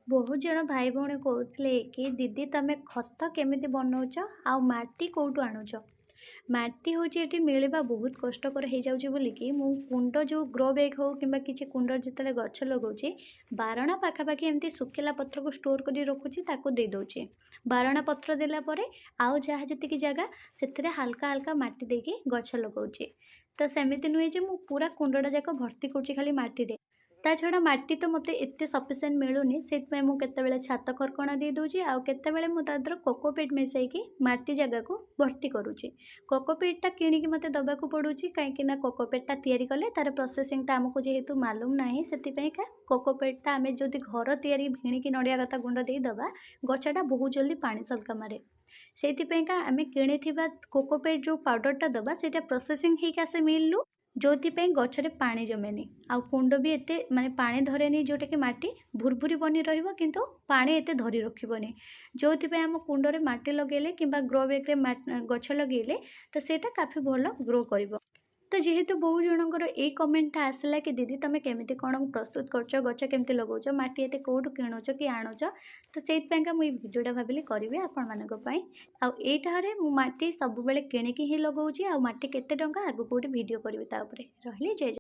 बहुत जन भाई भौणी कहते कि दीदी तमें खत केमिति बनाऊच आउ माटी कौटू आणुच। माटी हूँ ये मिलवा बहुत कष्टकर हो जाऊँगी बोलिकी मु कुंड जो ग्रो बैग हो कि किसी कुंड जिते गछ लगाऊँ बारणा पाखापाखि एमती सुखिला पत्र को स्टोर कर रखुची ताकू दे दूची। बारणा पत्र देला परे आउ जहाँ जी जगह से हाल्का हाल्का माटी देकी गछ लगाऊँ। तो सेମିତି नुहे जे मु पूरा कुंडटा जाक भर्ती करुँची खाली माटी। ता छड़ा माटी तो मते एत्ते सफिशिएंट मिलूनी से मु केतेबेले छात खरकणा दे दूची आउ केतेबेले मु तादर कोकोपीट मिसैकी माटी जगह को भर्ती करुची। कोकोपीटा किणिकी मते दबाकू पड़ुची कहीं कोकोपीटा तैयारी कले तार प्रोसेसिंगटा आमको जेहेतु मालूम नाही सेतिपैका कोकोपीटा आमे जदि घर तैयारी भिणिकी नड़िया कथा गुंड दे दबा गछटा बहुत जल्दी पानी सल्का मारे। सेतिपैका आमे किणिथिबा कोकोपीट जो पाउडरटा दबा सेटा प्रोसेसिंग हेक आसे मिलू जोथिपाई गछरे पानी जमेनी आउ कुंड भी एते माने पानी धरेनी जोटा कि माटी भुरभुरी बनी रहिबो किंतु पानी एते धरी रखिबोनी। जोथिपाई आम कुंडरे माटी लगेले किंबा ग्रो बैग रे गछ लगेले तो सेटा काफी भलो ग्रो करिवो। तो जेहेतु बहु जनकर ए कमेंटा आसला कि दीदी तुम केमिति कौन प्रस्तुत करछ गछ केमिति लगाउछ माटी एते कोठु किणुछ कि आणुछ तो सेइथपाइका मुई भिडियोटा भाबिली करिवे आपण मानक पई। आ एटारे मु माटी सब बेले किणिकी ही लगाउछि आ माटी केते टंका आगु कोठी भिडियो करिवे ता ऊपर रहली जय जय।